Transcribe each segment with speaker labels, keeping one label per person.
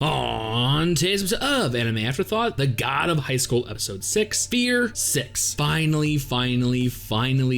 Speaker 1: On today's episode of Anime Afterthought, The God of High School Episode 6, Fear 6. Finally,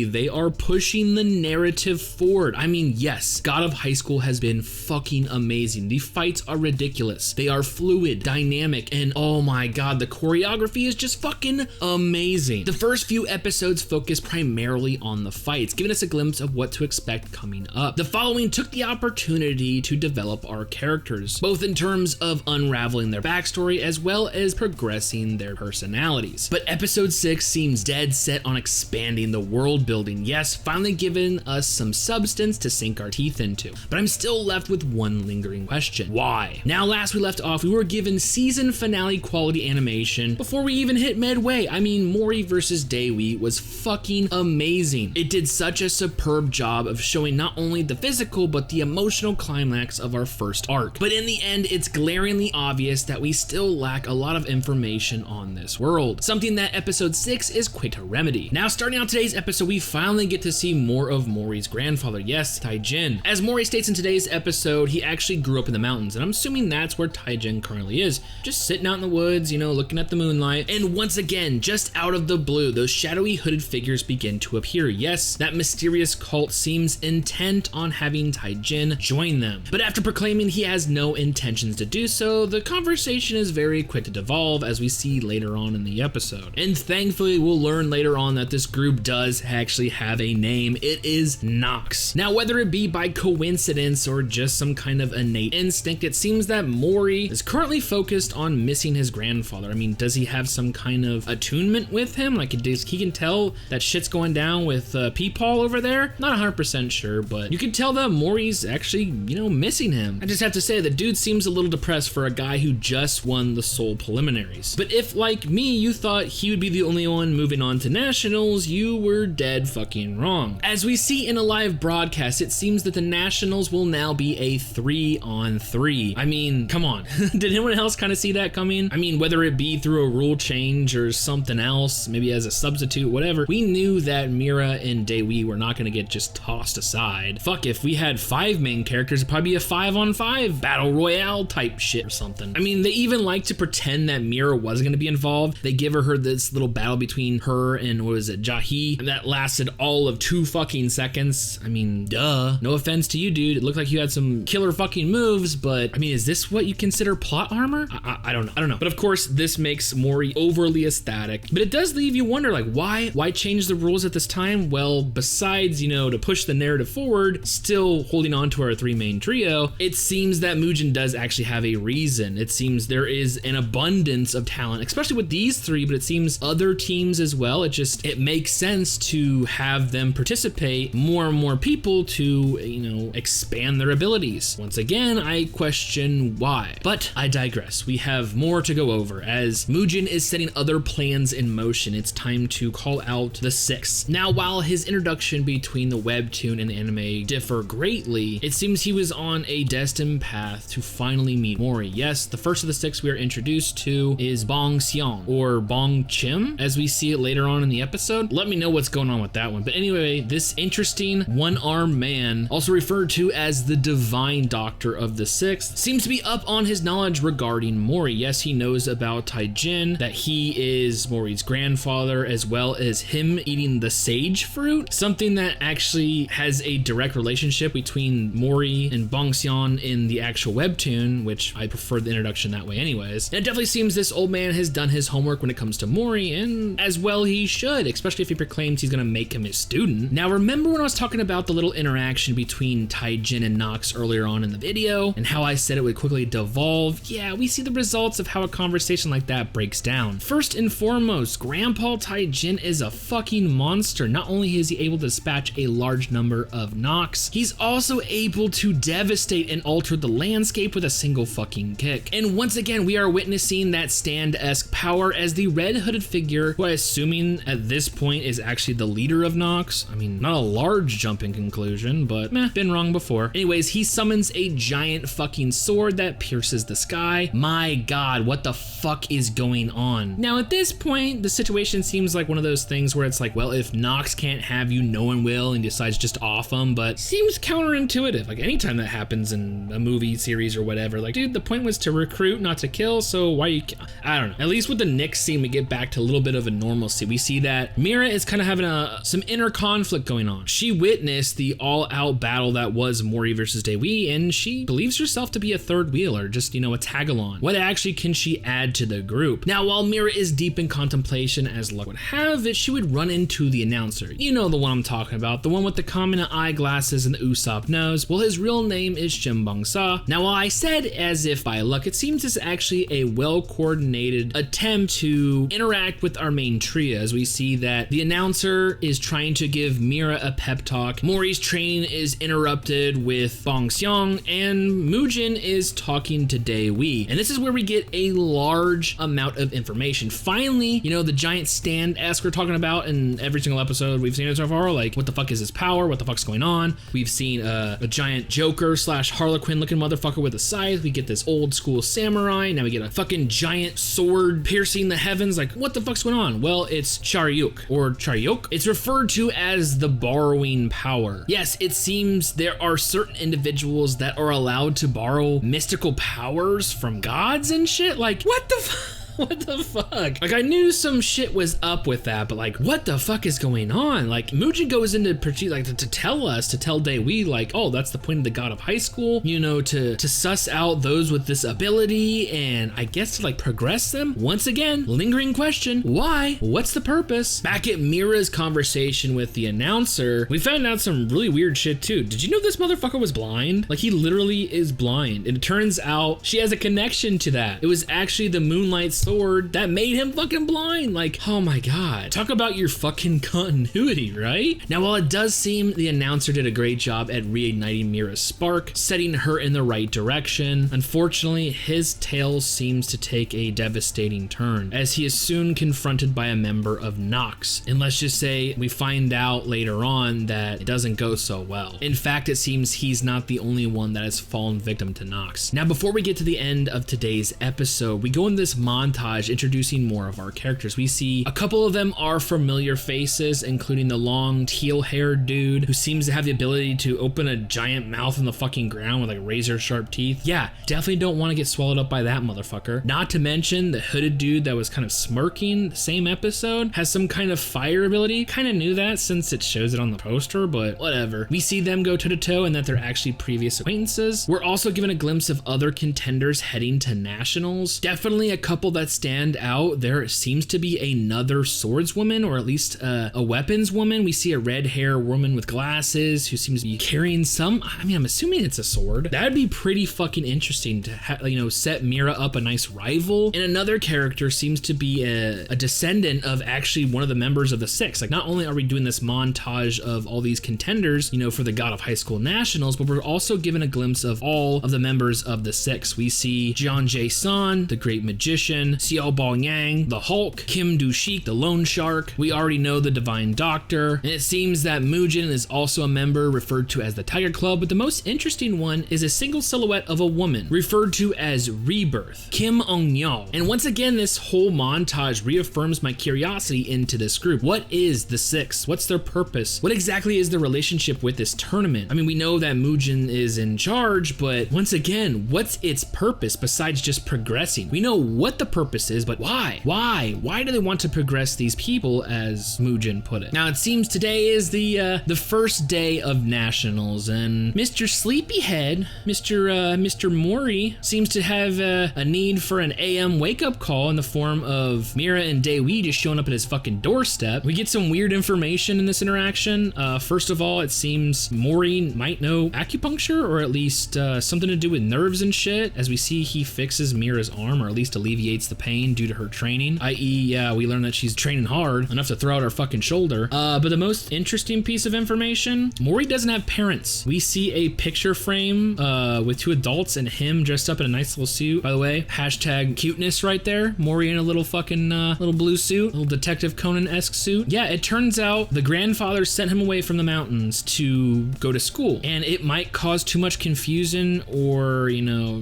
Speaker 1: they are pushing the narrative forward. I mean, yes, God of High School has been fucking amazing. The fights are ridiculous. They are fluid, dynamic, and oh my god, the choreography is just fucking amazing. The first few episodes focus primarily on the fights, giving us a glimpse of what to expect coming up. The following took the opportunity to develop our characters, both in terms of unraveling their backstory as well as progressing their personalities. But episode 6 seems dead set on expanding the world building, yes, finally giving us some substance to sink our teeth into. But I'm still left with one lingering question. Why? Now, last we left off, we were given season finale quality animation before we even hit midway. I mean, Mori versus Daewi was fucking amazing. It did such a superb job of showing not only the physical but the emotional climax of our first arc. But in the end, it's glaringly obvious that we still lack a lot of information on this world, something that episode 6 is quick to remedy. Now, starting out today's episode, we finally get to see more of Mori's grandfather, yes, Taijin. As Mori states in today's episode, he actually grew up in the mountains, and I'm assuming that's where Taijin currently is, just sitting out in the woods, you know, looking at the moonlight. And once again, just out of the blue, those shadowy hooded figures begin to appear. Yes, that mysterious cult seems intent on having Taijin join them, but after proclaiming he has no intentions to do so, the conversation is very quick to devolve, as we see later on in the episode. And thankfully, we'll learn later on that this group does actually have a name. It is Knox. Now, whether it be by coincidence or just some kind of innate instinct, it seems that Mori is currently focused on missing his grandfather. I mean, does he have some kind of attunement with him? Like, he can tell that shit's going down with Peepaw over there? Not 100% sure, but you can tell that Mori's actually, you know, missing him. I just have to say, the dude seems a little depressed for a guy who just won the Seoul preliminaries. But if, like me, you thought he would be the only one moving on to nationals, you were dead fucking wrong. As we see in a live broadcast, it seems that the nationals will now be a 3-on-3. I mean, come on. Did anyone else kind of see that coming? I mean, whether it be through a rule change or something else, maybe as a substitute, whatever, we knew that Mira and Daewi were not going to get just tossed aside. Fuck, if we had 5 main characters, it'd probably be a 5-on-5 battle royale type shit or something. I mean, they even like to pretend that Mira wasn't going to be involved. They give her this little battle between her and, what was it, Jahi, and that lasted all of 2 fucking seconds. I mean, duh. No offense to you, dude. It looked like you had some killer fucking moves, but I mean, is this what you consider plot armor? I don't know. But of course, this makes Mori overly ecstatic, but it does leave you wonder, like, why change the rules at this time? Well, besides, you know, to push the narrative forward, still holding on to our 3 main trio, it seems that Mugen does actually have a reason. It seems there is an abundance of talent, especially with these 3, but it seems other teams as well. It makes sense to have them participate, more and more people to, you know, expand their abilities. Once again, I question why, but I digress. We have more to go over as Mugen is setting other plans in motion. It's time to call out the 6. Now, while his introduction between the webtoon and the anime differ greatly, it seems he was on a destined path to finally meet Mori. Yes, the first of the 6 we are introduced to is Bong Xiong, or Bong Chim, as we see it later on in the episode. Let me know what's going on with that one. But anyway, this interesting one-armed man, also referred to as the Divine Doctor of the 6th, seems to be up on his knowledge regarding Mori. Yes, he knows about Taijin, that he is Mori's grandfather, as well as him eating the sage fruit, something that actually has a direct relationship between Mori and Bong Xiong in the actual webtoon, which I prefer the introduction that way anyways. And it definitely seems this old man has done his homework when it comes to Mori, and as well he should, especially if he proclaims he's gonna make him his student. Now, remember when I was talking about the little interaction between Taijin and Knox earlier on in the video, and how I said it would quickly devolve? Yeah, we see the results of how a conversation like that breaks down. First and foremost, Grandpa Taijin is a fucking monster. Not only is he able to dispatch a large number of knocks, he's also able to devastate and alter the landscape with a single fucking kick. And once again, we are witnessing that stand-esque power as the red hooded figure, who I assuming at this point is actually the leader of Knox. I mean, not a large jump in conclusion, but meh, been wrong before. Anyways, he summons a giant fucking sword that pierces the sky. My god, what the fuck is going on? Now, at this point, the situation seems like one of those things where it's like, well, if Knox can't have you, no one will, and decides just to off him, but seems counterintuitive. Like, anytime that happens in a movie series or whatever, like, dude, the point was to recruit, not to kill, so why you I don't know. At least with the next scene, we get back to a little bit of a normalcy. We see that Mira is kind of having some inner conflict going on. She witnessed the all-out battle that was Mori versus Daewi, and she believes herself to be a third wheeler, just, a tag-along. What actually can she add to the group? Now, while Mira is deep in contemplation, as luck would have it, she would run into the announcer. You know the one I'm talking about, the one with the common eyeglasses and the Usopp nose. Well, his real name is Jimbangsa. Now, while I said as if by luck, it seems it's actually a well-coordinated attempt to interact with our main trio, as we see that the announcer is trying to give Mira a pep talk, Mori's training is interrupted with Bong Seong, and Mujin is talking to Daewi. And this is where we get a large amount of information. Finally, the giant stand-esque we're talking about in every single episode we've seen it so far, like what the fuck is his power, what the fuck's going on. We've seen a giant Joker / Harlequin looking motherfucker with a scythe. We get this old school samurai. Now we get a fucking giant sword piercing the heavens. Like, what the fuck's going on? Well, it's Charyeok or Charyeok. It's referred to as the borrowing power. Yes, it seems there are certain individuals that are allowed to borrow mystical powers from gods and shit. Like, what the fuck? What the fuck? Like, I knew some shit was up with that, but like, what the fuck is going on? Like, Mujin goes into to tell Daewi, like, oh, that's the point of the god of high school, to suss out those with this ability, and I guess to like progress them. Once again, lingering question, why? What's the purpose? Back at Mira's conversation with the announcer, we found out some really weird shit too. Did you know this motherfucker was blind? Like, he literally is blind. And it turns out she has a connection to that. It was actually the Moonlight Sword that made him fucking blind. Like, oh my god. Talk about your fucking continuity, right? Now, while it does seem the announcer did a great job at reigniting Mira's spark, setting her in the right direction, unfortunately, his tale seems to take a devastating turn, as he is soon confronted by a member of Knox. And let's just say we find out later on that it doesn't go so well. In fact, it seems he's not the only one that has fallen victim to Knox. Now, before we get to the end of today's episode, we go in this montage introducing more of our characters. We see a couple of them are familiar faces, including the long teal-haired dude who seems to have the ability to open a giant mouth in the fucking ground with like razor sharp teeth. Yeah, definitely don't want to get swallowed up by that motherfucker. Not to mention the hooded dude that was kind of smirking the same episode has some kind of fire ability. Kind of knew that since it shows it on the poster, but whatever. We see them go toe-to-toe and that they're actually previous acquaintances. We're also given a glimpse of other contenders heading to nationals. Definitely a couple that stand out. There seems to be another swordswoman, or at least a weapons woman. We see a red hair woman with glasses who seems to be carrying some, I'm assuming it's a sword. That'd be pretty fucking interesting to set Mira up a nice rival. And another character seems to be a descendant of actually one of the members of the Six. Like, not only are we doing this montage of all these contenders, for the God of High School Nationals, but we're also given a glimpse of all of the members of the Six. We see Jeon Jae-sun, the Great Magician, Xiao Bao-yang, the Hulk, Kim Du-shik, the Lone Shark. We already know the Divine Doctor, and it seems that Mujin is also a member referred to as the Tiger Club, but the most interesting one is a single silhouette of a woman referred to as Rebirth, Kim Eung-yeol. And once again, this whole montage reaffirms my curiosity into this group. What is the Six? What's their purpose? What exactly is their relationship with this tournament? We know that Mujin is in charge, but once again, what's its purpose besides just progressing? We know what the purpose is, but why? Why do they want to progress these people, as Mujin put it? Now, it seems today is the first day of nationals, and Mr. Sleepyhead, Mr. Mori, seems to have a need for an AM wake-up call in the form of Mira and Daewi just showing up at his fucking doorstep. We get some weird information in this interaction. First of all, it seems Mori might know acupuncture, or at least something to do with nerves and shit, as we see he fixes Mira's arm, or at least alleviates the pain due to her training, i.e. we learn that she's training hard enough to throw out her fucking shoulder. But the most interesting piece of information, Mori doesn't have parents. We see a picture frame with two adults and him dressed up in a nice little suit. By the way, hashtag cuteness right there. Mori in a little fucking little blue suit, little Detective Conan-esque suit. Yeah, it turns out the grandfather sent him away from the mountains to go to school, and it might cause too much confusion or,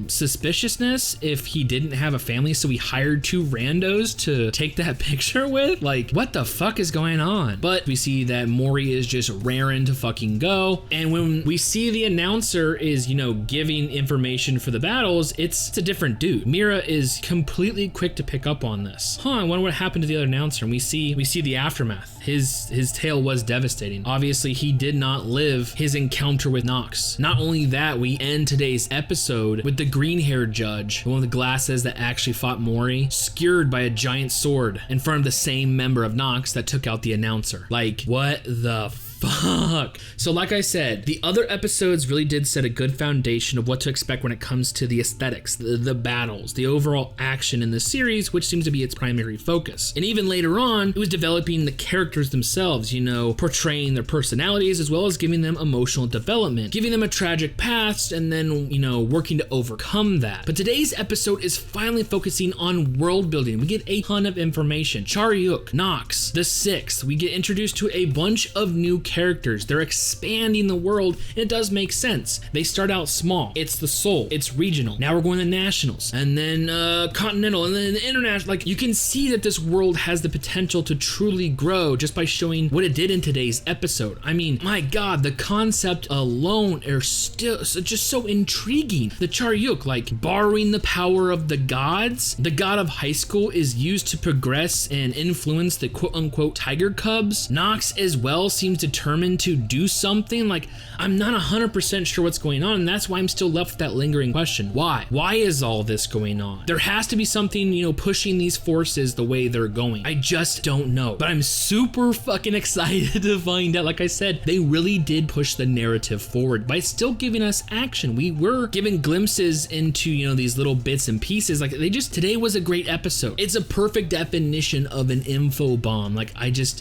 Speaker 1: suspiciousness if he didn't have a family, so he hired two randos to take that picture with? Like, what the fuck is going on? But we see that Mori is just raring to fucking go. And when we see the announcer is, you know, giving information for the battles, it's a different dude. Mira is completely quick to pick up on this. I wonder what happened to the other announcer. And we see the aftermath. His tale was devastating. Obviously, he did not live his encounter with Knox. Not only that, we end today's episode with the green-haired judge, the one with the glasses that actually fought Mori, skewered by a giant sword in front of the same member of Knox that took out the announcer. Like, what the fuck? So like I said, the other episodes really did set a good foundation of what to expect when it comes to the aesthetics, the battles, the overall action in the series, which seems to be its primary focus. And even later on, it was developing the characters themselves, you know, portraying their personalities as well as giving them emotional development, giving them a tragic past, and then, you know, working to overcome that. But today's episode is finally focusing on world building. We get a ton of information. Charyeok, Knox, the Sixth. We get introduced to a bunch of new characters. They're expanding the world, and it does make sense. They start out small. It's the Seoul. It's regional. Now we're going to nationals, and then continental, and then international. Like, you can see that this world has the potential to truly grow just by showing what it did in today's episode. I mean, my God, the concept alone are still just so intriguing. The Charyeok, like borrowing the power of the gods. The god of high school is used to progress and influence the quote-unquote tiger cubs. Knox as well seems determined to do something. Like, I'm not 100% sure what's going on, and that's why I'm still left with that lingering question. Why? Why is all this going on? There has to be something, you know, pushing these forces the way they're going. I just don't know, but I'm super fucking excited to find out. Like I said, they really did push the narrative forward by still giving us action. We were given glimpses into, you know, these little bits and pieces. Like, today was a great episode. It's a perfect definition of an info bomb. Like,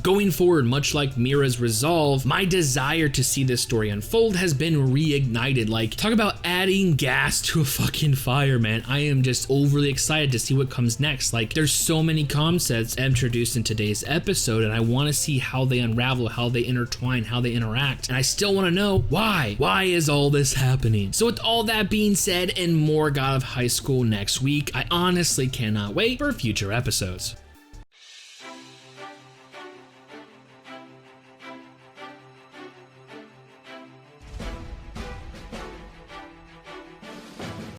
Speaker 1: going forward, much like Mira's resolve, my desire to see this story unfold has been reignited. Like, talk about adding gas to a fucking fire, man. I am just overly excited to see what comes next. Like, there's so many concepts introduced in today's episode, and I want to see how they unravel, how they intertwine, how they interact. And I still want to know why. Why is all this happening? So with all that being said, and more God of High School next week, I honestly cannot wait for future episodes.